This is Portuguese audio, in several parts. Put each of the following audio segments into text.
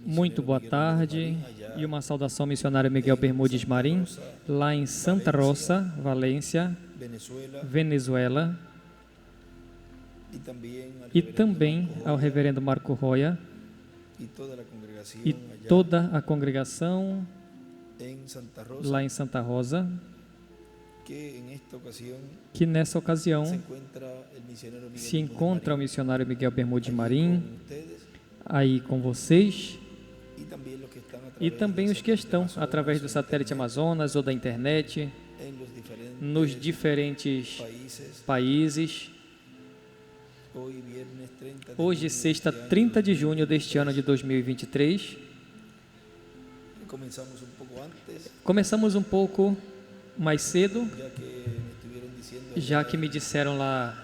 Muito boa tarde e uma saudação ao missionário Miguel Bermúdez Marim, lá em Santa Rosa, Valência, Venezuela, e também ao reverendo Marco Roya e toda a congregação lá em Santa Rosa, que nessa ocasião se encontra o missionário Miguel Bermúdez Marim aí com vocês, e também os que estão através do satélite Amazonas ou da internet nos diferentes países. Hoje, sexta, 30 de junho deste ano de 2023. Começamos um pouco mais cedo, já que me disseram lá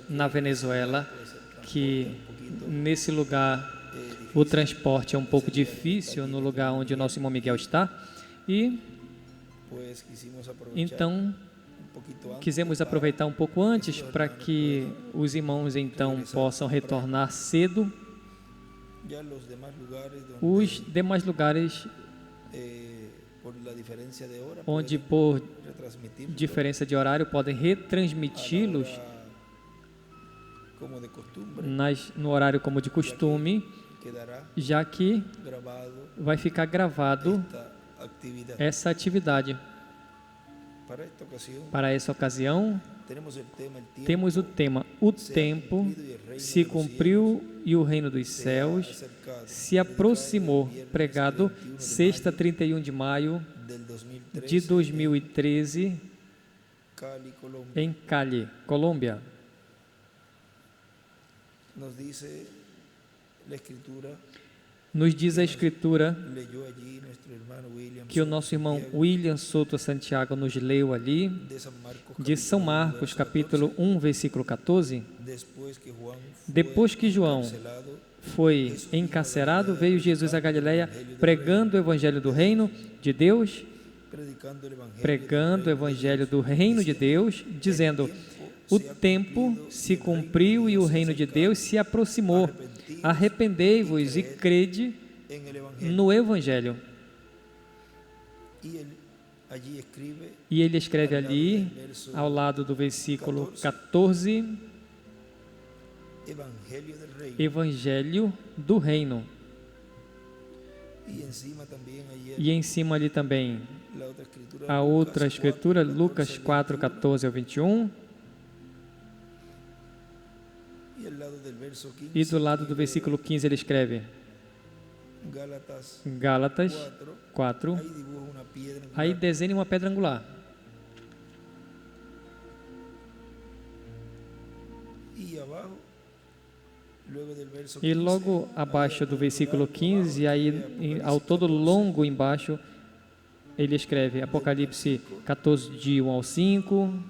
na Venezuela que nesse lugar o transporte é um pouco difícil, no lugar onde o nosso irmão Miguel está, e então quisemos aproveitar um pouco antes para que os irmãos então possam retornar cedo. Os demais lugares onde por diferença de horário podem retransmiti-los no horário como de costume, já que vai ficar gravado essa atividade. Para essa ocasião, temos o tema: o tempo se cumpriu e o reino dos céus se aproximou, pregado sexta, 31 de maio de 2013, em Cali, Colômbia. Nos diz a Escritura que o nosso irmão William Souto Santiago nos leu ali, de São Marcos, capítulo 1, versículo 14. Depois que João foi encarcerado, veio Jesus a Galileia pregando o evangelho do reino de Deus, dizendo: o tempo se cumpriu e o reino de Deus se aproximou. Arrependei-vos e crede no evangelho. E ele escreve ali, ao lado do versículo 14, Evangelho do Reino. E em cima ali também a outra escritura, Lucas 4, 14 ao 21. E do lado do versículo 15 ele escreve Gálatas 4. Aí desenha uma pedra angular. E logo abaixo do versículo 15, aí ao todo longo embaixo, ele escreve Apocalipse 14, de 1 ao 5,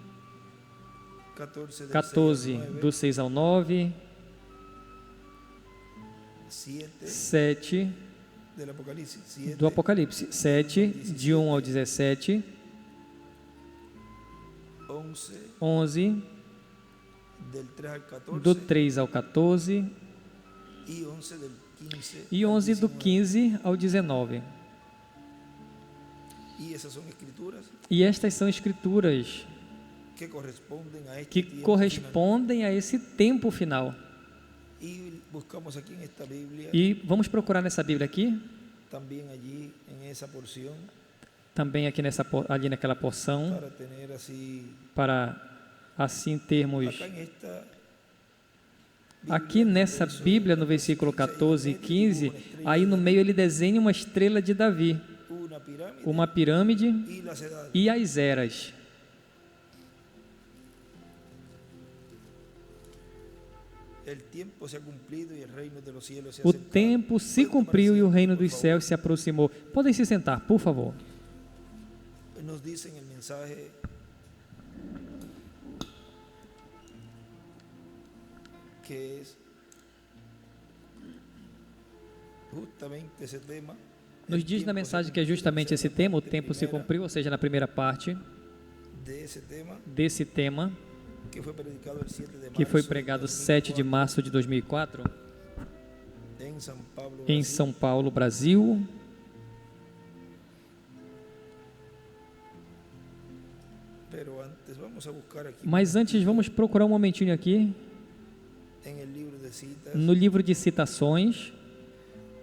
14, do 6 ao 9, 7, do Apocalipse, 7, de 1 ao 17, 11, do 3 ao 14, e 11 do 15 ao 19. E estas são escrituras que correspondem a esse tempo final. E vamos procurar nessa Bíblia aqui, também aqui ali naquela porção, para assim termos aqui nessa Bíblia, no versículo 14 e 15, aí no meio ele desenha uma estrela de Davi, uma pirâmide e as eras. O tempo se cumpriu e o reino dos céus se aproximou. Podem se sentar, por favor. Nos dice en el mensaje que es justamente ese tema. Nos diz na mensagem que é justamente esse tema, o tempo se cumpriu, ou seja, na primeira parte desse tema, que foi pregado 7 de março de 2004. en San Pablo, em Brasil. São Paulo, Brasil. Pero antes vamos a buscar aquí Mas antes vamos procurar um momentinho aqui en el libro de citas, no livro de citações,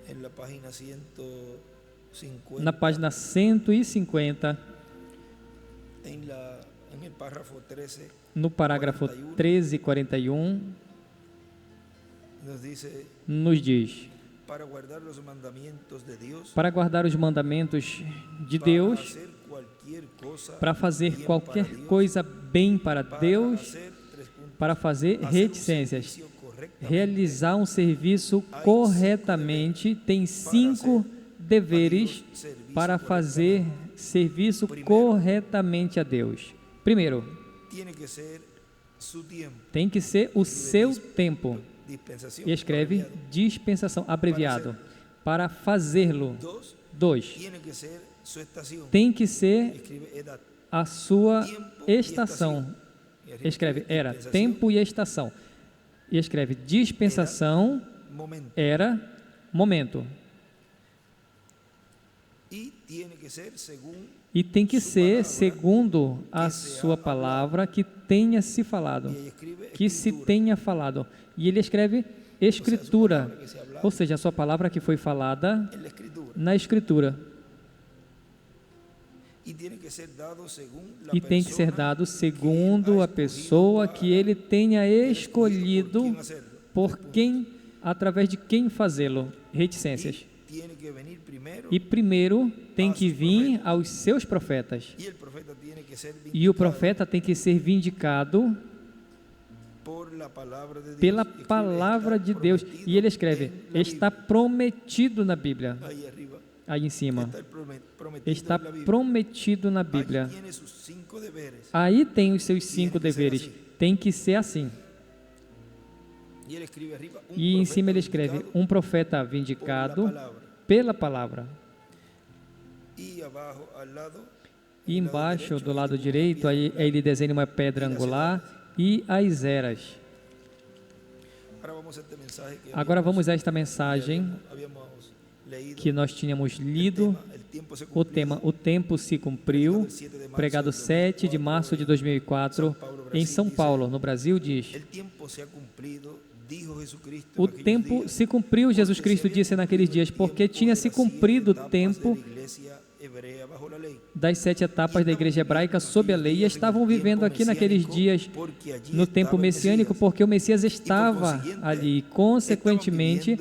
en la página 150, na página 150, en el párrafo 13, no parágrafo 13 e 41, nos dice: nos diz: para guardar los mandamientos de Dios, para guardar os mandamentos de para Deus, hacer cualquier cosa para fazer bien qualquer para Dios, coisa bem para para Deus, hacer tres puntos, para fazer hacer un reticências, servicio correctamente, realizar um serviço corretamente, tem 5 deveres para fazer serviço corretamente a Deus. Primeiro, tiene que ser su tiempo, tem que ser o seu tempo. dispensación, E escreve abreviado. dispensação, abreviado, para fazê-lo. Dos, 2. tiene que ser su estación, Tem que ser escribe edad, a sua tiempo y estação. Y arriba Escreve escribe era dispensación, tempo e estação. E escreve dispensação, momento, era momento. y tiene que ser según E tem que Sua ser palavra, segundo a que se sua ha palavra que tenha se falado, y ahí escribe que se escritura. tenha falado. E ele escreve escritura, palabra que se habla ou seja, a sua palavra que foi falada en la escritura, na escritura. y tiene que ser dado según la E tem que ser persona dado que segundo ha a pessoa escogido que ele tenha por escolhido, quien hacerlo. por quem, através de quem fazê-lo. Reticências. Y tiene que venir primero, E primeiro tem que vir aos seus profetas. y el profeta tiene que ser E o vindicado profeta tem que ser vindicado por la palabra de Dios. pela Y escribe, palavra está de Deus. prometido E ele escreve: en la está prometido na Bíblia. Biblia. Ahí arriba Aí em cima. está el prometido Está en la Biblia. prometido na Ahí Bíblia. tiene sus 5 deberes. Aí tem os seus 5 que ser deveres. assim. Tem que ser assim. Y él escribe arriba un E em profeta cima ele escreve: vindicado um profeta por la vindicado palabra. pela palavra. Y abajo al lado, E en el lado embaixo, derecho, do ahí lado dibuja una direito, piedra aí angular. ele desenha uma pedra angular e as eras. Ahora vamos a este mensaje que Agora habíamos- vamos a esta mensagem habíamos leído. que nós tínhamos lido. El tiempo se O cumplió. tema O Tempo se Cumpriu, pregado 7 de março de 2004, em São Paulo, no Brasil, diz: El tiempo se ha cumplido, dijo Jesucristo o en aquellos tempo días, se cumpriu, Jesus Cristo disse naqueles dias, porque tinha se cumprido o tempo das 7 etapas da igreja hebraica sob a lei, e estavam vivendo aqui naqueles dias no tempo messiânico, porque o Messias estava ali, e consequentemente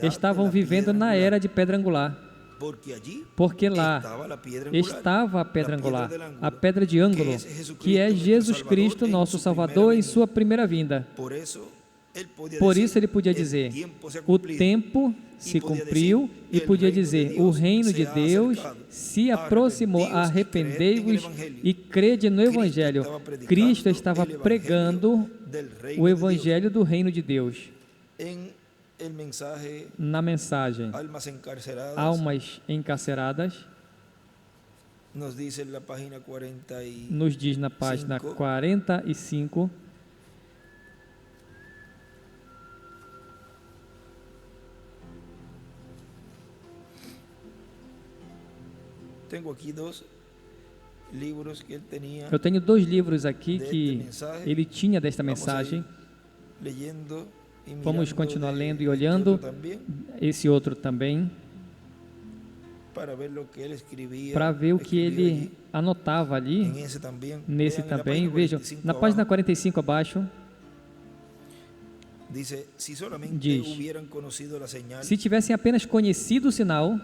estavam vivendo na era de pedra angular, porque lá estava a pedra angular, a pedra de ângulo, que é Jesus Cristo, nosso Salvador, em sua primeira vinda. Por isso ele podia dizer: o tempo se cumpriu, e podia dizer: o reino de Deus se aproximou, arrependei-vos e crede no Evangelho. Cristo estava pregando o Evangelho do reino de Deus. Na mensagem Almas Encarceradas, nos diz na página 45, eu tenho 2 livros aqui que ele tinha desta mensagem. Vamos continuar lendo e olhando esse outro também, para ver o que ele anotava ali, nesse também. Vejam, na página 45 abaixo, diz: se tivessem apenas conhecido o sinal,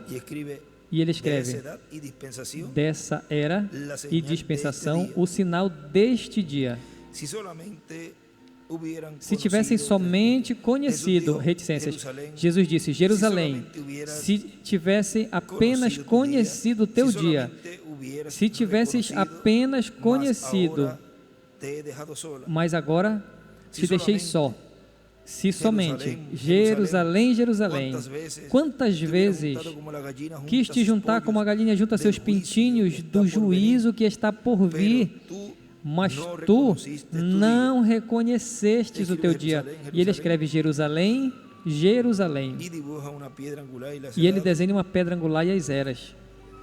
e ele escreve, dessa era e dispensação, o sinal deste dia. Se tivessem somente conhecido, reticências, Jesus disse: Jerusalém, se tivessem apenas conhecido o teu dia, se tivesses apenas conhecido, mas agora te deixei só. Se somente, Jerusalém, Jerusalém, quantas vezes quis te juntar como a galinha junta seus pintinhos do juízo que está por vir, mas tu não reconhecestes o teu dia. E ele escreve: Jerusalém, Jerusalém. y dibuja una piedra angular y las E ele eras. desenha uma pedra angular e as eras.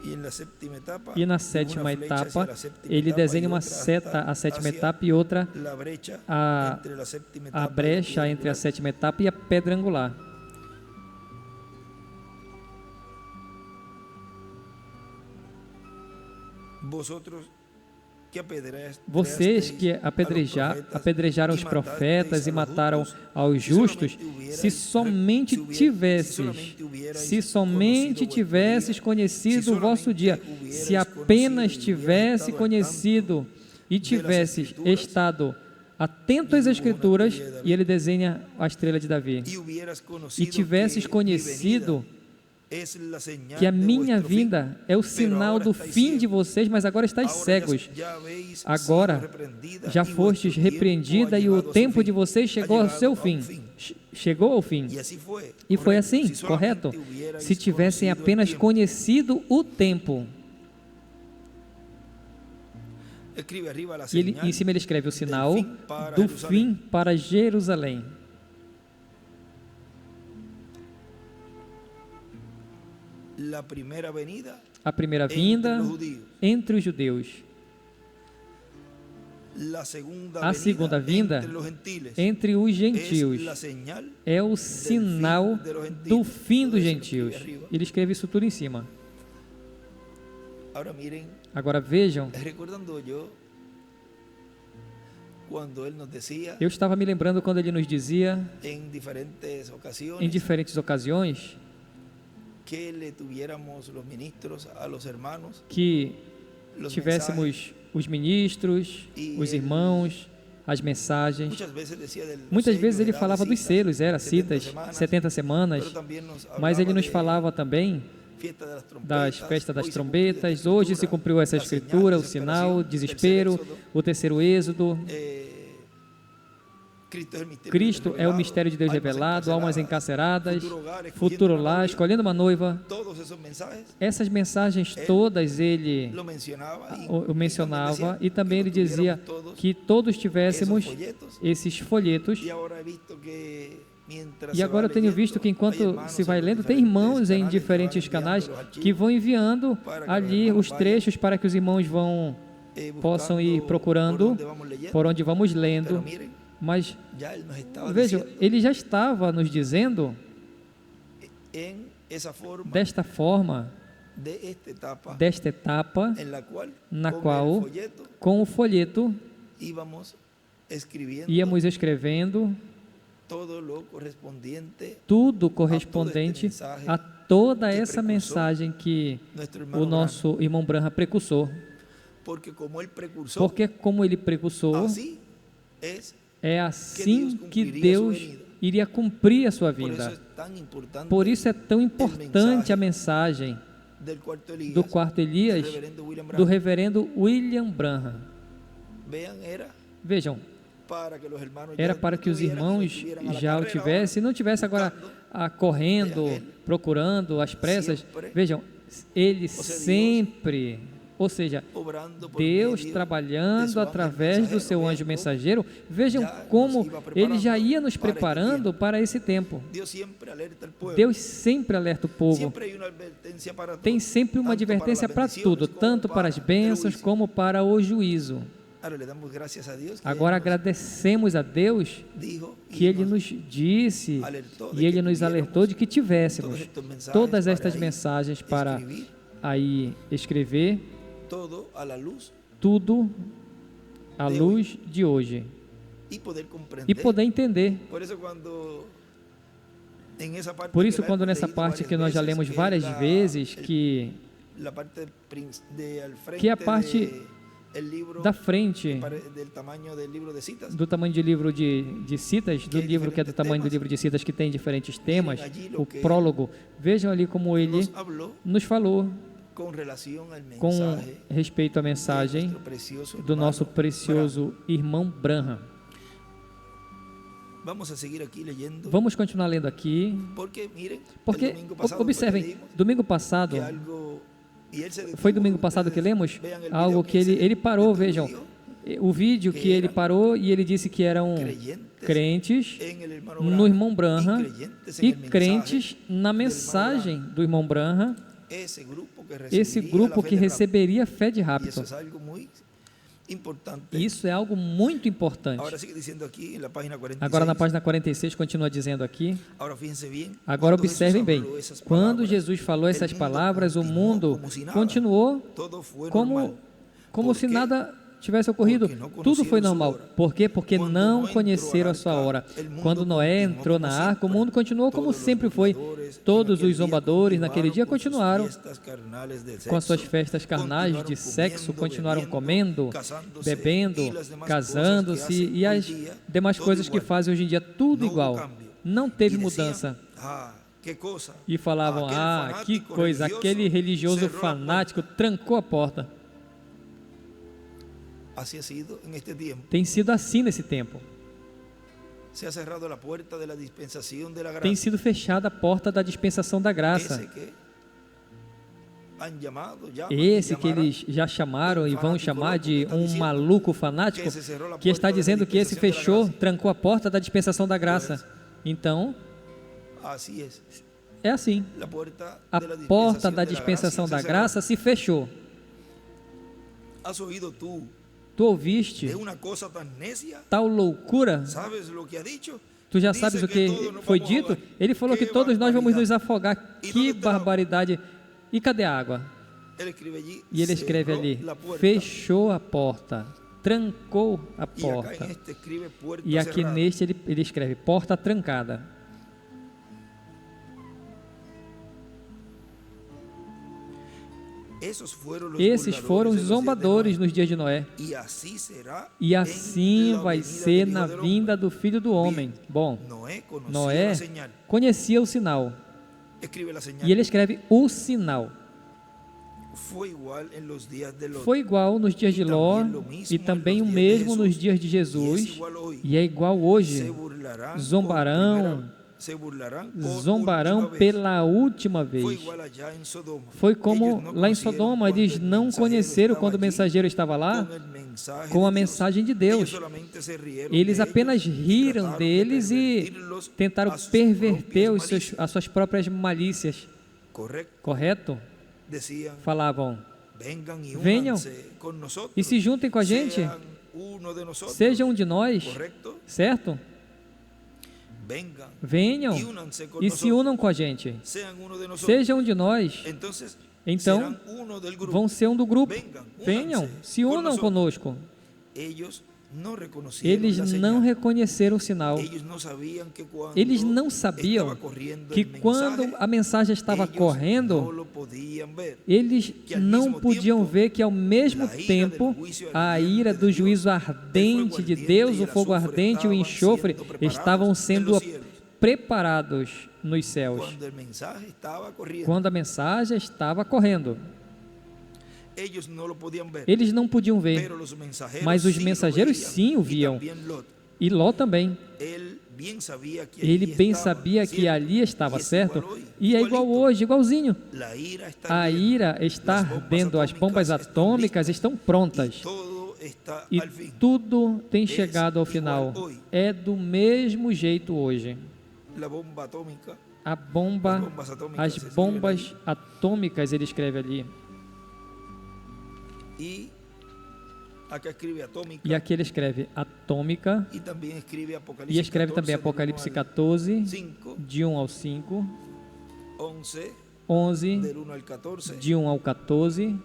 Y en la séptima etapa, E na dibuja sétima una flecha hacia etapa, la séptima ele etapa desenha y uma otra seta hasta à sétima hacia etapa e outra la brecha a- entre la séptima a etapa y la brecha piedra entre a angular. sétima etapa e a pedra angular. Vosotros que Vocês que apedrejaram os profetas e mataram aos justos, se somente tivesses conhecido o vosso dia, se apenas tivesse conhecido e tivesses estado atento às Escrituras, e ele desenha a estrela de Davi, e tivesses conhecido que a minha vinda é o sinal do fim de vocês, mas agora estáis cegos. Agora já fostes repreendida e o tempo de vocês chegou ao seu fim. Chegou ao fim. E foi assim, correto? Se tivessem apenas conhecido o tempo. E ele, em cima ele escreve o sinal do fim para Jerusalém. A primeira vinda entre os judeus. A segunda vinda entre os gentios é o sinal do fim dos gentios. Ele escreve isso tudo em cima. Agora vejam, eu estava me lembrando quando ele nos dizia em diferentes ocasiões que tivéssemos os ministros, os irmãos, as mensagens. Muitas vezes ele falava dos selos, era citas, 70 semanas, mas ele nos falava também das festas das trombetas. Hoje se cumpriu essa escritura, o sinal, o desespero, o terceiro êxodo. Cristo é o mistério de Deus revelado, almas encarceradas, futuro lar, escolhendo uma noiva. Essas mensagens todas ele o mencionava, e também ele dizia que todos tivéssemos esses folhetos. E agora eu tenho visto que enquanto se vai lendo, tem irmãos em diferentes canais que vão enviando ali os trechos para que os irmãos possam ir procurando por onde vamos lendo. Mas vejam, ele já estava nos dizendo desta forma, desta etapa, na qual, com o folheto, íamos escrevendo tudo correspondente a toda essa mensagem que o nosso irmão Branham precursou. Porque como ele precursou, é assim que Deus iria cumprir a sua vinda. Por isso é tão importante a mensagem do quarto Elias, do reverendo William Branham. Vejam, era para que os irmãos já o tivessem, não tivesse agora correndo, procurando às pressas. Vejam, ele sempre, ou seja, Deus trabalhando através do seu anjo mensageiro. Vejam como ele já ia nos preparando para esse tempo. Deus sempre alerta o povo. Tem sempre uma advertência para tudo, tanto para as bênçãos como para o juízo. Agora agradecemos a Deus que Ele nos disse e Ele nos alertou de que tivéssemos todas estas mensagens para aí escrever tudo à luz de hoje e poder entender. Por isso, quando nessa parte que nós já lemos várias vezes, que é a parte da frente, do tamanho de livro de citas, do livro que é do tamanho do livro de citas, que tem diferentes temas, o prólogo. Vejam ali como ele nos falou com respeito à mensagem do nosso precioso irmão Branham. Vamos continuar lendo aqui, porque observem, domingo passado, foi domingo passado que lemos algo que ele parou, vejam, o vídeo que ele parou e ele disse que eram crentes no irmão Branham e crentes na mensagem do irmão Branham, esse grupo que receberia fé de rapto. Isso é algo muito importante. Agora na página 46 continua dizendo aqui. Agora observem bem. Quando Jesus falou essas palavras, o mundo continuou como se nada tivesse ocorrido. Tudo foi normal. Por quê? Porque não conheceram a sua hora. Quando Noé entrou na arca, o mundo continuou como sempre foi. Todos os zombadores naquele dia continuaram com as suas festas carnais de sexo, continuaram comendo, bebendo, casando-se e as demais coisas que fazem hoje em dia, tudo igual. Não teve mudança. E falavam, que coisa, aquele religioso fanático trancou a porta. Tem sido assim nesse tempo. Tem sido fechada a porta da dispensação da graça. Esse que eles já chamaram e vão chamar de um maluco fanático, que está dizendo que esse fechou, trancou a porta da dispensação da graça. Então, é assim. A porta da dispensação da graça se fechou. Tu ouviste tal loucura? Tu já sabes o que foi dito? Ele falou que todos nós vamos nos afogar. Que barbaridade! E cadê a água? E ele escreve ali, fechou a porta, trancou a porta. E aqui neste ele escreve, porta trancada. Esses foram os zombadores nos dias de Noé. E assim vai ser na vinda do Filho do Homem. Bom, Noé conhecia o sinal. E ele escreve o sinal. Foi igual nos dias de Ló e também o mesmo nos dias de Jesus. E é igual hoje. Zombarão pela última vez. Foi como lá em Sodoma, eles não conheceram quando o mensageiro estava lá com a mensagem de Deus. Eles apenas riram deles e tentaram perverter as suas próprias malícias. Correto? Falavam, venham e se juntem com a gente, sejam um de nós, certo? Venham e se unam com a gente, sejam um de nós, então vão ser um do grupo, venham, se unam conosco. Eles não reconheceram o sinal. Eles não sabiam que quando a mensagem estava correndo, eles não podiam ver que ao mesmo tempo a ira do juízo ardente de Deus, o fogo ardente e o enxofre estavam sendo preparados nos céus. Quando a mensagem estava correndo. Eles não podiam ver, mas os mensageiros sim o viam. E Ló também. Ele bem sabia que ali estava, certo? E é igual hoje, igualzinho. A ira está ardendo, as bombas atômicas estão prontas. E tudo tem chegado ao final. É do mesmo jeito hoje. As bombas atômicas, ele escreve ali. E aqui ele escreve atômica e escreve também Apocalipse 14, de 1 ao 5, 11, de 1 ao 14,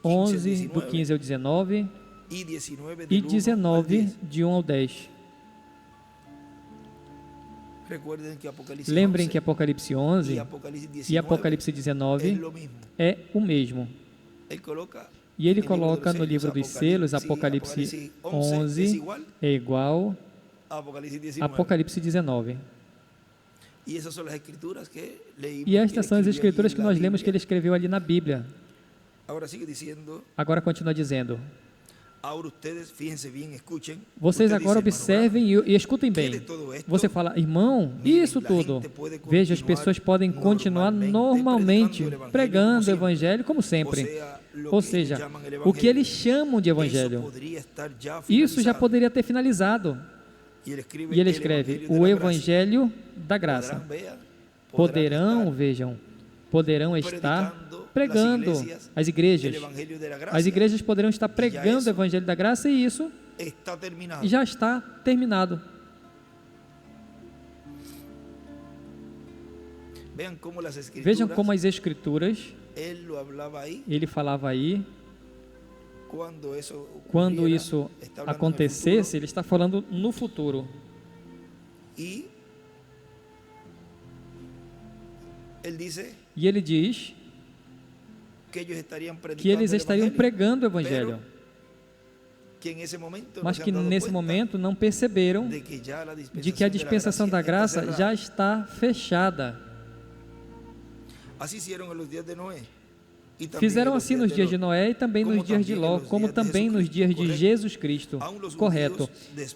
11, do 15 ao 19 e 19, de 1 ao 10. Lembrem que Apocalipse 11 e Apocalipse 19 é o mesmo. E ele coloca no livro dos selos, Apocalipse 11 é igual a Apocalipse 19. E estas são as escrituras que nós lemos que ele escreveu ali na Bíblia. Agora continua dizendo. Vocês agora observem e escutem bem. Você fala, irmão, isso tudo. Veja, as pessoas podem continuar normalmente pregando o evangelho como sempre. Ou seja, o que eles chamam de evangelho, isso já poderia ter finalizado. E ele escreve, o evangelho da graça. Poderão, vejam, poderão estar pregando as igrejas. As igrejas poderão estar pregando o evangelho da graça e isso já está terminado. Vejam como as escrituras, ele falava aí, quando isso acontecesse, ele está falando no futuro. E ele diz que eles estariam pregando o evangelho, mas que nesse momento não perceberam de que a dispensação da graça já está fechada. Fizeram assim nos dias de Noé e também nos dias de Ló, como também nos dias de Jesus Cristo. Correto.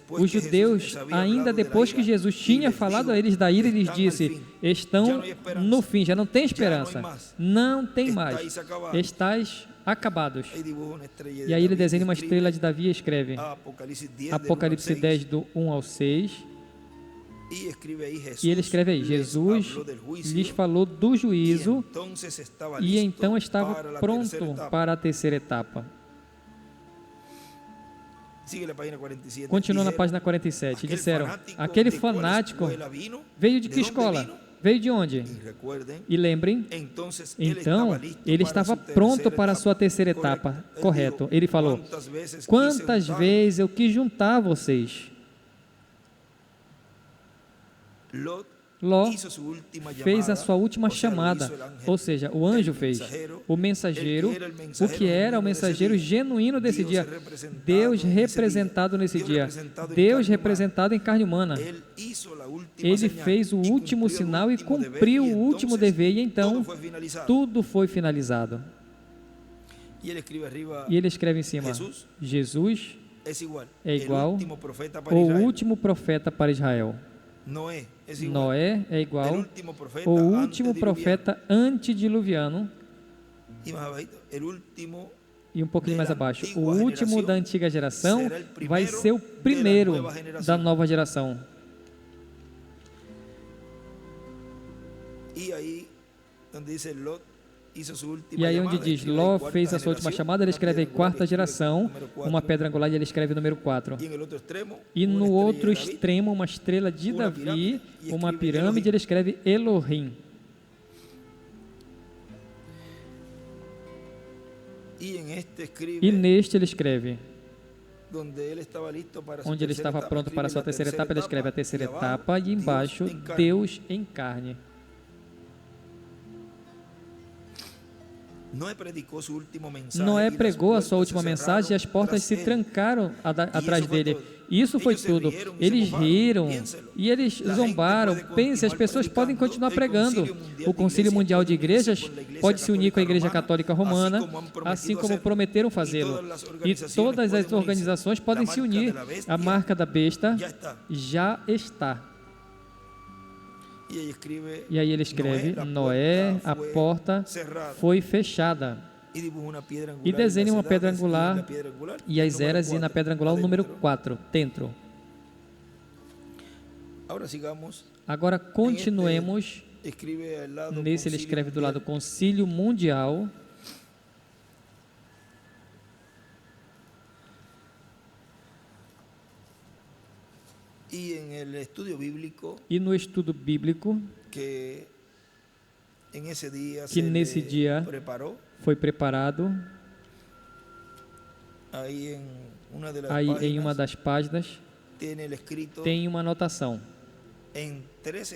Os judeus, ainda depois que Jesus tinha falado a eles da ira, ele lhes disse, estão no fim, já não tem esperança, não tem mais, estáis acabados. E aí ele desenha uma estrela de Davi e escreve, Apocalipse 10, do 1 ao 6, e ele escreve aí, Jesus lhes falou do juízo e então estava pronto para a terceira etapa. Continua na página 47. Disseram, aquele fanático veio de que escola? Veio de onde? E lembrem, então ele estava pronto para a sua terceira etapa. Correto. Ele falou, quantas vezes eu quis juntar vocês? Ló fez a sua última chamada, ou seja, o anjo fez, o mensageiro, o que era o mensageiro genuíno desse dia, Deus representado nesse dia, Deus representado em carne humana. Ele fez o último sinal e cumpriu o último dever, e então tudo foi finalizado. E ele escreve em cima, Jesus é igual ao último profeta para Israel. Noé é igual ao último profeta antediluviano, e um pouquinho mais abaixo, o último da antiga geração vai ser o primeiro da nova geração. E aí onde diz, Ló fez a sua última chamada, ele escreve aí, quarta geração, uma pedra angular, e ele escreve número 4. E no outro extremo, uma estrela de Davi, uma pirâmide, ele escreve Elohim. E neste ele escreve, onde ele estava pronto para a sua terceira etapa, ele escreve a terceira etapa, e embaixo, Deus em carne. Noé pregou a sua última mensagem e as portas se trancaram atrás dele. Isso foi tudo. Eles riram e eles zombaram. Pense, as pessoas podem continuar pregando. O Concílio Mundial de Igrejas pode se unir com a Igreja Católica Romana, assim como prometeram fazê-lo. E todas as organizações podem se unir. A marca da besta já está. E aí ele escreve, Noé, a porta foi fechada. E desenha uma pedra angular e as eras, e na pedra angular o número 4, dentro. Agora continuemos. Nesse ele escreve do lado Concílio Mundial. E no estudo bíblico que nesse dia foi preparado, aí em uma das páginas tem uma anotação em 3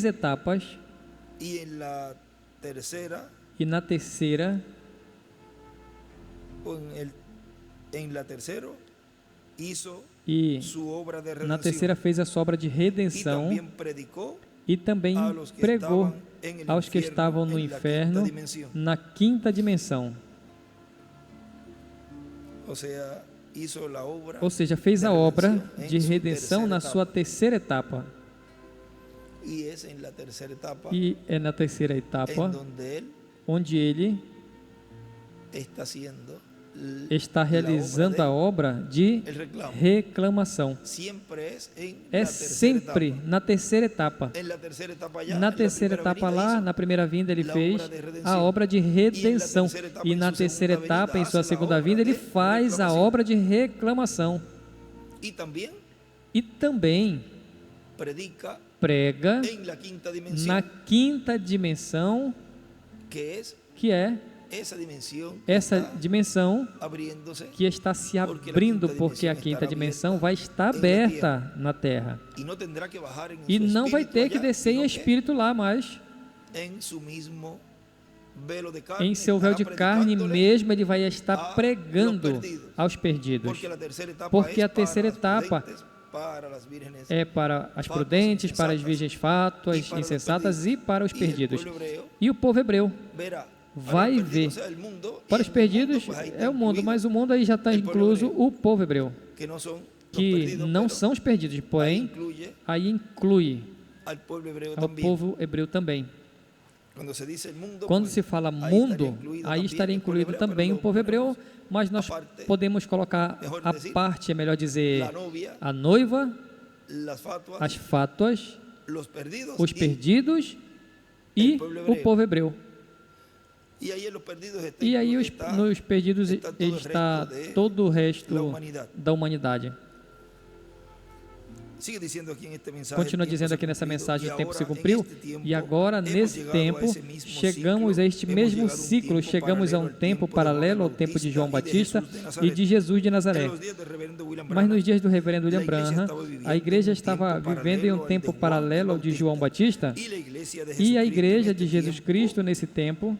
etapas, e na terceira na terceira fez a sua obra de redenção, e também pregou aos que estavam no inferno, na 5ª dimensão. Ou seja, fez a obra de redenção na sua terceira etapa. E é na terceira etapa onde ele está haciendo está realizando a obra de el reclamo. reclamação. Siempre es en É la tercera sempre etapa. na terceira etapa. En la tercera etapa ya, Na en la terceira primera etapa venida lá, hizo na primeira vinda, ele la fez obra de redención. a obra de redenção. E na terceira etapa, em sua segunda vinda, ele faz a obra de reclamação. Y también E também predica prega en la quinta dimensión, na quinta dimensão, que é esa dimensión essa está dimensão abriéndose, que está se abrindo, porque a quinta dimensão vai estar aberta na Terra. y no tendrá que bajar en E su não vai espíritu ter que allá, descer em sino que espírito lá, mas en su mismo velo de carne em seu véu de estará carne predicándole, mesmo ele vai estar pregando aos perdidos. porque a terceira etapa Porque a terceira etapa para las vírgenes, é para as prudentes, para as virgens fátuas, insensatas e para os perdidos. E o povo hebreu verá vai ver. Para os perdidos é o mundo, mas o mundo aí já está incluso o povo hebreu, que não são os perdidos, porém aí inclui ao povo hebreu também. Quando se fala mundo, aí estaria incluído também o povo hebreu, mas nós podemos colocar a parte, é melhor dizer, a noiva, as fátuas, os perdidos e o povo hebreu. E aí nos perdidos está todo o resto da humanidade. Continua dizendo aqui nessa mensagem: o tempo se cumpriu, e agora, nesse tempo, chegamos a este mesmo ciclo, chegamos a um tempo paralelo ao tempo de João Batista e de Jesus de Nazaré. Mas nos dias do reverendo William Branham, a igreja estava vivendo em um tempo paralelo ao de João Batista, e a igreja de Jesus Cristo, nesse tempo,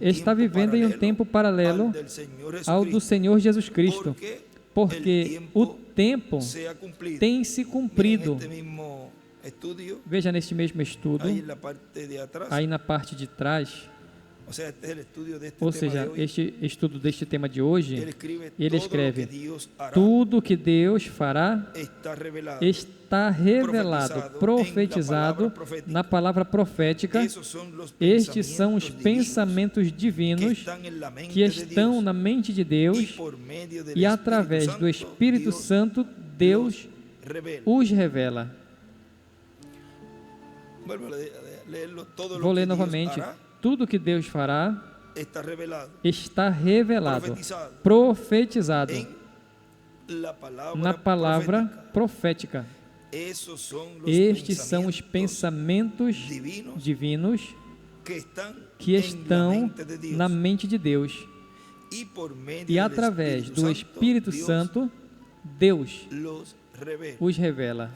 está vivendo em um tempo paralelo ao do Senhor Jesus Cristo. Porque o tempo tem se cumprido. Veja neste mesmo estudo, aí na parte de trás, ou seja, este estudo deste tema de hoje, ele escreve: tudo que Deus fará está revelado, profetizado na palavra profética. Estes são os pensamentos divinos que estão na mente de Deus, e através do Espírito Santo Deus os revela. Vou ler novamente. Tudo que Deus fará está revelado, profetizado na palavra profética. Estes são os pensamentos divinos que estão na mente de Deus. E através do Espírito Santo, Deus os revela.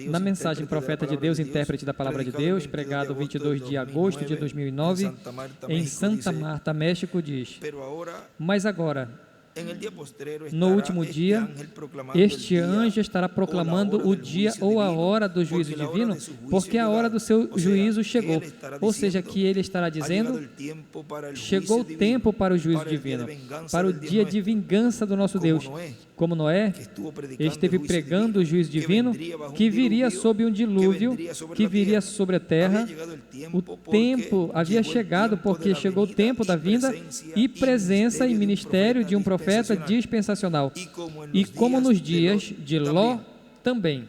Na mensagem Profeta de Deus, intérprete da Palavra de Deus, pregado 22 de agosto de 2009, em Santa Marta, México, diz: mas agora, no último dia, este anjo estará proclamando o dia ou a hora do juízo divino, porque a hora do seu juízo chegou. Ou seja, que ele estará dizendo: chegou o tempo para o juízo divino, para o dia de vingança do nosso Deus. Como Noé esteve pregando o juízo divino, que viria sob um dilúvio, que viria sobre a terra. O tempo havia chegado, porque chegou o tempo da vinda e presença e ministério de um profeta dispensacional. E como nos dias de Ló também.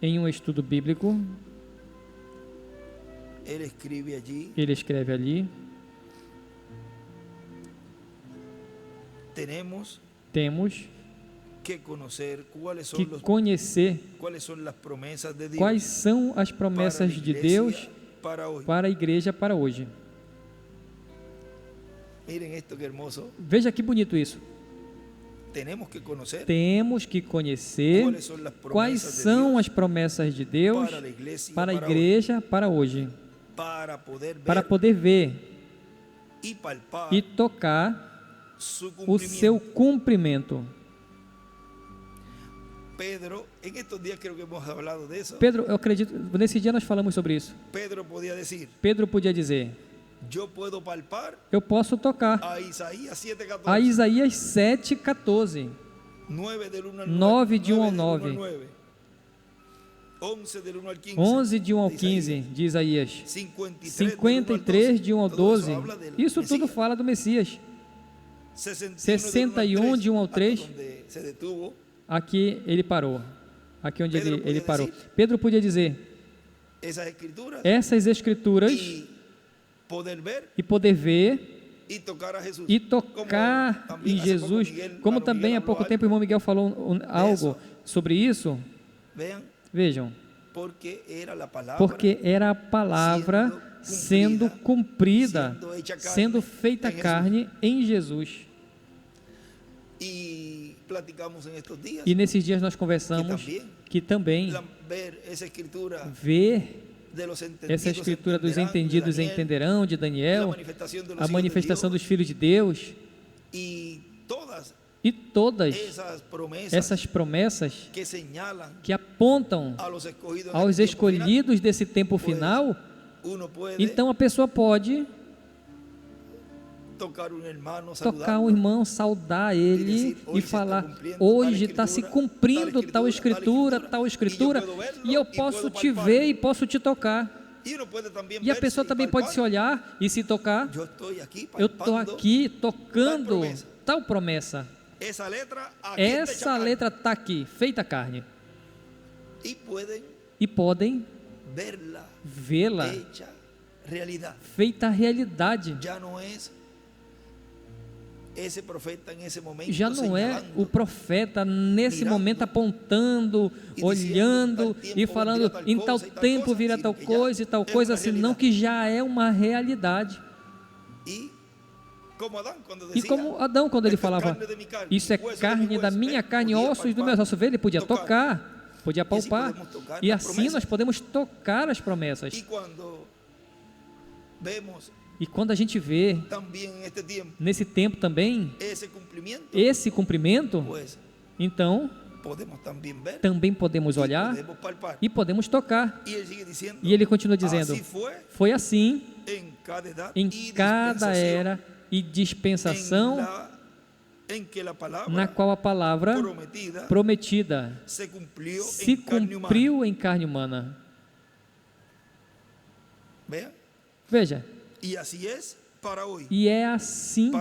Em um estudo bíblico, ele escreve ali: temos que conhecer quais são as promessas de Deus para a igreja para hoje. Veja que bonito isso. Temos que conhecer quais são as promessas de Deus para a igreja para hoje, para poder ver e tocar o seu cumprimento. Pedro, en estos días creo que hemos hablado de eso. Pedro, eu acredito, nesse dia nós falamos sobre isso. Pedro podía decir, Pedro podia dizer: yo puedo palpar eu posso tocar a Isaías 7:14. a Isaías 7,14. 9 del 1 al 9 de 1 ao 9. 9. 11 del 1 al 15. 11 de 1 ao de 15 Isaías. de Isaías. 53 de 1 ao Todo eso 12. habla del Isso tudo Mesías. fala do Messias. 61 de 1 ao 3. hasta donde se detuvo. Aqui ele parou. Aqui onde Pedro ele podia parou. dizer- Pedro podia dizer: Esas escrituras essas escrituras y poder ver e poder ver y tocar a Jesús. e tocar Como em también hace poco Jesus. Miguel- Como Mano também Miguel há pouco habló tempo o irmão Miguel falou algo sobre isso. Vean, Vejam, porque era la palabra, porque era a palavra sendo cumprida, sendo hecha carne sendo feita em Jesus. carne em Jesus. y platicamos en estos días E nesses dias nós conversamos que também ver esa escritura ver de los entendidos essa escritura dos entenderán, de entendidos Daniel, entenderão, de la Daniel, manifestación de los a hijos manifestação de dos filhos de Deus Dios, y todas e todas esas promesas essas promessas que señalan que apontam a los escogidos en aos el tiempo final. escolhidos desse tempo final. Uno puede Então a pessoa pode tocar un hermano, tocar um irmão, saudar ele e falar: hoje está se cumprindo tal escritura, e eu posso te ver e posso te tocar. E a pessoa também pode se olhar e se tocar: eu estou aqui tocando tal promessa. Essa letra está aqui, feita carne. E podem vê-la feita realidade. Já não é o profeta nesse momento apontando, olhando e falando: em tal tempo virá tal coisa e tal coisa, senão que já é uma realidade. E como Adão, quando ele falava: isso é carne da minha carne, ossos do meu osso, ele podia tocar, podia palpar. E assim nós podemos tocar as promessas. E quando a gente vê, nesse tempo também, esse cumprimento, então, também podemos olhar e podemos tocar. E ele continua dizendo: foi assim em cada era e dispensação na qual a palavra prometida se cumpriu em carne humana. Veja. E é assim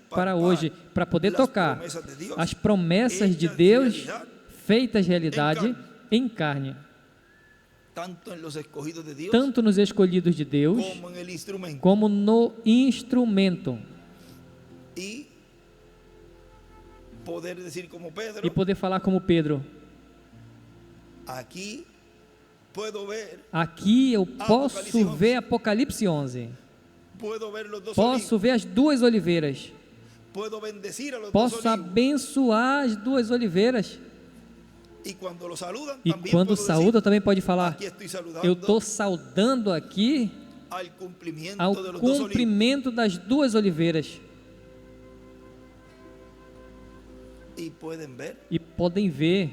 para hoje, para poder tocar as promessas de Deus feitas realidade em carne, tanto nos escolhidos de Deus como no instrumento. E poder falar como Pedro: aqui eu posso ver Apocalipse 11. Posso ver as duas oliveiras. Posso abençoar as duas oliveiras. E quando saúda, também pode falar: eu estou saudando aqui ao cumprimento das duas oliveiras. E podem ver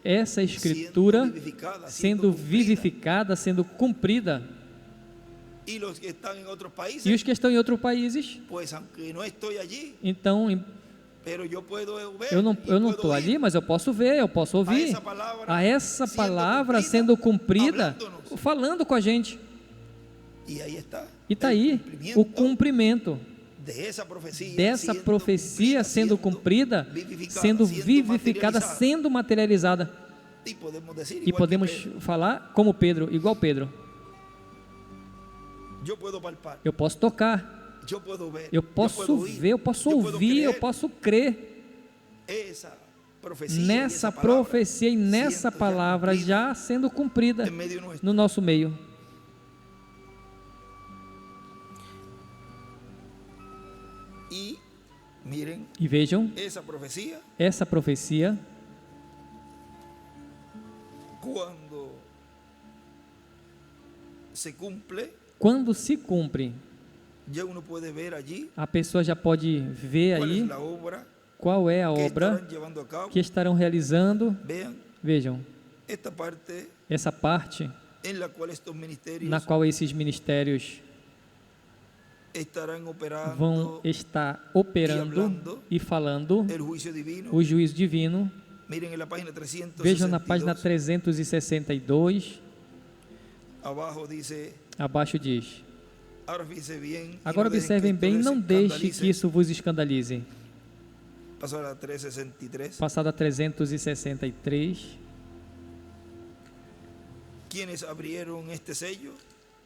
essa escritura sendo vivificada, sendo cumprida. E os que estão em outros países, então, eu não estou ali, mas eu posso ver, eu posso ouvir a essa palavra sendo cumprida, falando com a gente. E está aí o cumprimento dessa profecia sendo cumprida, sendo vivificada, sendo materializada. E podemos falar como Pedro, igual Pedro: eu posso tocar, eu posso ver, eu posso ouvir, eu posso crer nessa profecia e nessa palavra já sendo cumprida no nosso meio. E vejam, essa profecia, quando se cumpre, a pessoa já pode ver aí qual é a que obra estarán llevando a cabo. que estarão realizando. Vean Vejam, esta parte essa parte en la cual estos ministerios na qual esses ministérios estarán vão operando estar operando e falando el juicio divino. o juízo divino. Miren en la página 362. Vejam na página 362, Abajo dice, abaixo diz: ahora fíjense bien, y agora no dejen que observem esto bem, les não deixe escandalice. que isso vos escandalize. Paso a la 363. Passada 363, ¿Quiénes abrieron este sello?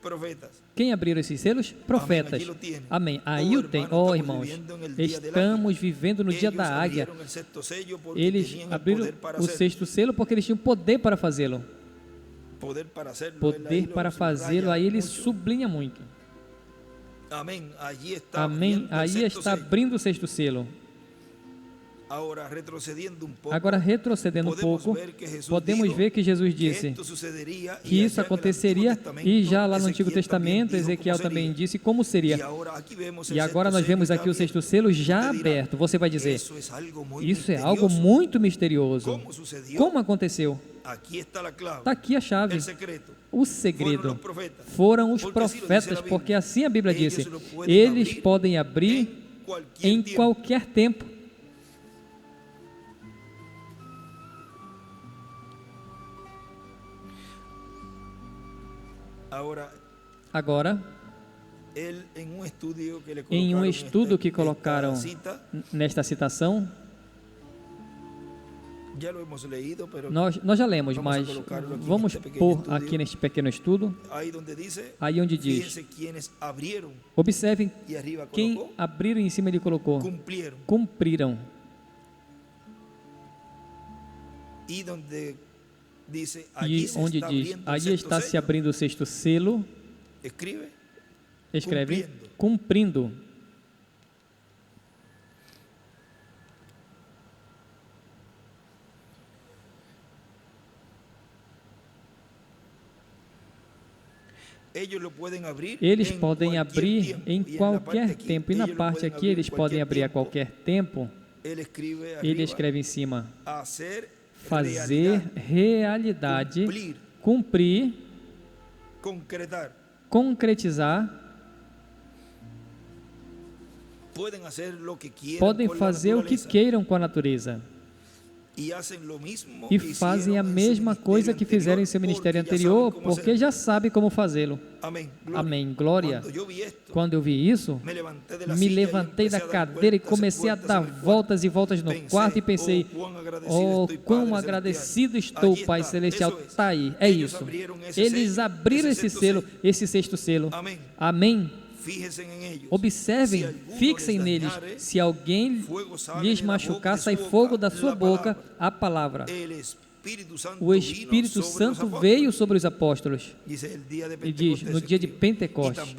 Profetas. quem abriram esses selos? Profetas. Amém, aqui o tem. Amém. Aí o tem. Oh, Irmãos, estamos vivendo en el día del estamos vivendo no dia Ellos da águia. abrieron el sexto sello porque Eles tenían el abriram poder para o hacerlo. sexto selo porque eles tinham poder para fazê-lo. Poder para hacerlo. Él ahí Poder lo para fazê-lo, subraya aí ele mucho. sublinha muito. Amén. Allí está Amém. abriendo el Aí sexto está sello. abrindo o sexto selo. Ahora, retrocediendo un poco, Agora, retrocedendo um podemos pouco, ver que Jesus podemos dijo ver que Jesus que disse esto sucedería, que y isso allá en el aconteceria, Antiguo Testamento, e já lá no Antigo Ezequiel Testamento, también dijo Ezequiel cómo também sería. disse como seria. E agora aqui vemos E agora nós vemos aqui o sexto selo já aberto. Você vai dizer, isso é algo muito misterioso. Como aconteceu? Aqui está a clave, Está aqui a chave. el secreto. O segredo Foram os profetas. foram os Porque assim lo diz a profetas, Bíblia. porque assim a Bíblia Eles disse, lo podem eles abrir podem abrir qualquer em tempo. qualquer tempo. Agora, Él, em um estudo que, em um estudo que colocaram cita, nesta citação, já lo hemos leído, pero nós já lemos, vamos a mas colocarlo aqui vamos neste pequeno pôr estudo. aqui neste pequeno estudo, aí onde diz, aí onde diz, fíjense quienes abrieron observem e arriba quem colocou, abriram em cima ele colocou, cumplieron. cumpriram. E onde diz, E allí se onde está diz, abriendo el aí sexto está se sello. abrindo o sexto selo, escreve, cumprindo. Eles podem abrir em qualquer tempo. E na parte aqui, eles podem abrir a qualquer tempo. Ele escreve em cima, fazer realidade, cumprir, concretizar. Podem fazer o que queiram com a natureza. E fazem a mesma coisa que fizeram em seu ministério anterior, porque já sabem como fazê-lo. Amém. Glória. Quando eu vi isso, me levantei da cadeira e comecei a dar voltas e voltas no quarto e pensei, oh, quão agradecido estou, Pai Celestial. Está aí, é isso. Eles abriram esse selo, esse sexto selo. Amém. Observem, fixem neles. Se alguém lhes machucar, sai fogo da sua boca, a palavra. O Espírito Santo veio sobre os apóstolos e diz, no dia de Pentecostes,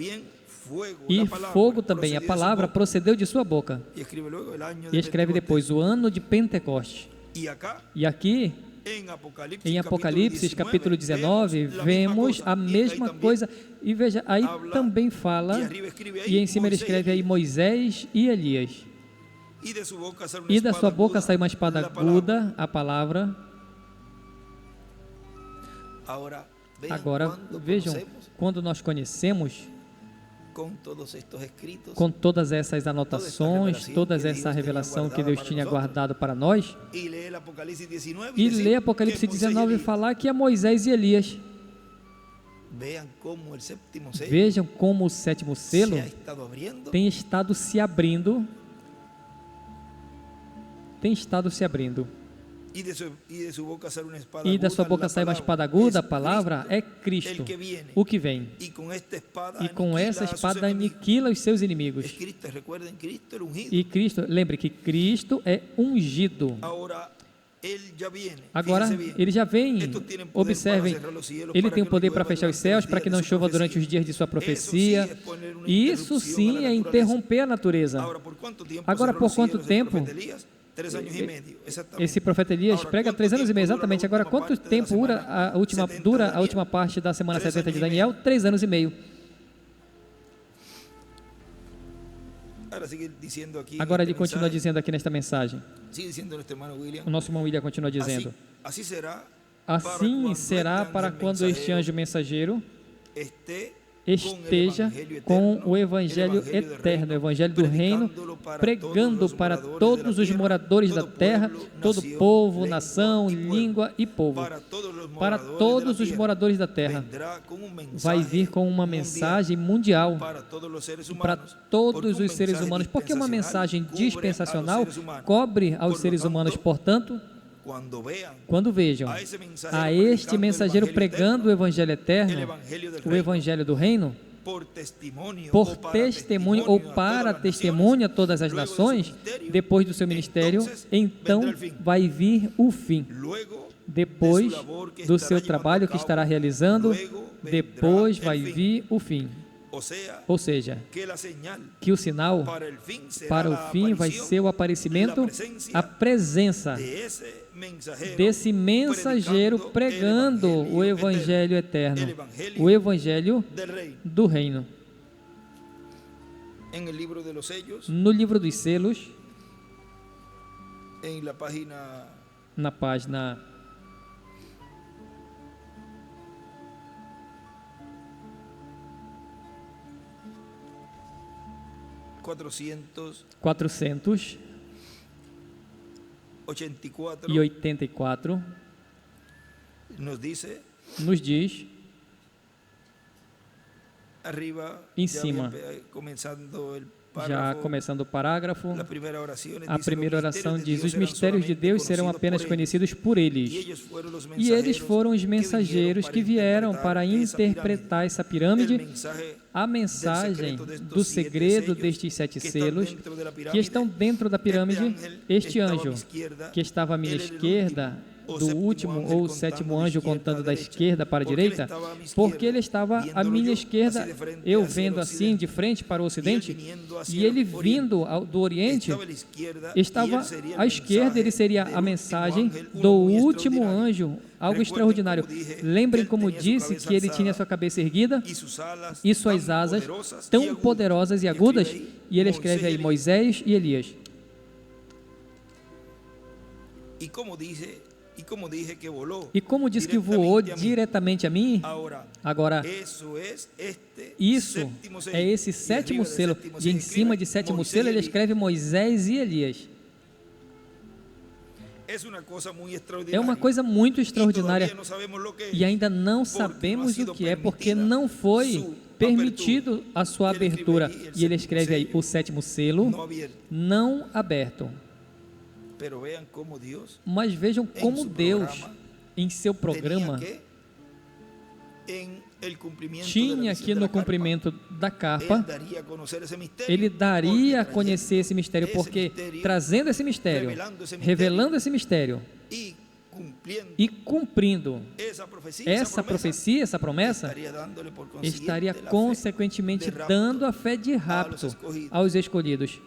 e fogo também, a palavra procedeu de sua boca. E escreve depois, o ano de Pentecostes. E aqui, em Apocalipse, capítulo 19, vemos a mesma coisa. E veja, aí também fala, e em cima ele escreve aí Moisés e Elias. E da sua boca sai uma espada aguda, a palavra. Agora, vejam, quando nós conhecemos, com todas essas anotações, toda essa revelação que Deus tinha guardado para nós, e lê Apocalipse 19 falar que é Moisés e Elias. Vejam como o sétimo selo tem estado se abrindo. E da sua boca sai uma espada aguda, a palavra é Cristo, o que vem. E com essa espada aniquila os seus inimigos. E Cristo, lembre que Cristo é ungido. Agora, ele já vem, observem, ele tem o poder para fechar os céus, para que não chova durante os dias de sua profecia. Isso sim é interromper a natureza. Agora, por quanto tempo? Esse profeta Elias prega 3 anos e meio, exatamente. Agora, quanto tempo dura a última parte da semana 70 de Daniel? 3 anos e meio. Agora ele continua dizendo aqui nesta mensagem. Sigue diciendo nuestro hermano William, O nosso irmão William continua dizendo: así será assim será para quando este anjo mensageiro esteja com o Evangelho eterno, o Evangelho do Reino, pregando para todos os moradores da terra, todo povo, nação, língua e povo. Para todos os moradores da terra. Vai vir com uma mensagem mundial para todos os seres humanos. Porque uma mensagem dispensacional cobre aos seres humanos, portanto, quando vejam a este mensageiro pregando o Evangelho eterno, o Evangelho do Reino, por testemunho ou para testemunho a todas as nações, depois do seu ministério, então vai vir o fim. Depois do seu trabalho que estará realizando, depois vai vir o fim. Ou seja, que o sinal para o fim vai ser o aparecimento, a presença desse mensageiro pregando o Evangelho eterno, o Evangelho do Reino. No livro dos selos, na página 484 nos diz, em cima, já começando o parágrafo, a primeira oração diz: os mistérios de Deus serão apenas conhecidos por eles. E eles foram os mensageiros que vieram para interpretar essa pirâmide, a mensagem do segredo destes 7 selos que estão dentro da pirâmide. Este anjo que estava à minha esquerda, do último ou 7º anjo contando da esquerda para a direita, porque ele estava à minha esquerda, eu vendo assim de frente para o ocidente, e ele vindo do oriente, estava à esquerda, ele seria a mensagem do último anjo, algo extraordinário. Lembrem como disse que ele tinha sua cabeça erguida e suas asas tão poderosas e agudas, e ele escreve aí Moisés e Elias. E como diz que voou diretamente a mim, agora, isso é esse 7º selo, e em cima de 7º selo ele escreve Moisés e Elias. É uma coisa muito extraordinária, e ainda não sabemos o que é, porque não foi permitido a sua abertura. E ele escreve aí o 7º selo não aberto. Mas vejam como Deus, em seu programa, tinha que no cumprimento da carpa, ele daria a conhecer esse mistério, porque trazendo esse mistério, revelando esse mistério e cumprindo essa profecia, essa promessa, estaria consequentemente dando a fé de rapto aos escolhidos.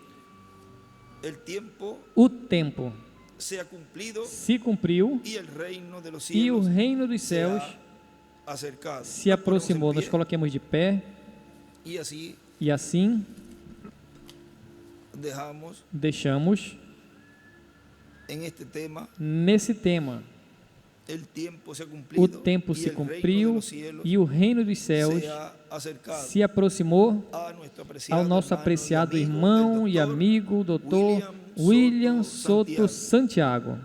O tempo se cumpriu e o reino dos céus se aproximou. Nos coloquemos de pé e assim deixamos nesse tema. O tempo se cumpriu e o reino dos céus se aproximou ao nosso apreciado irmão e amigo, Dr. William Soto Santiago.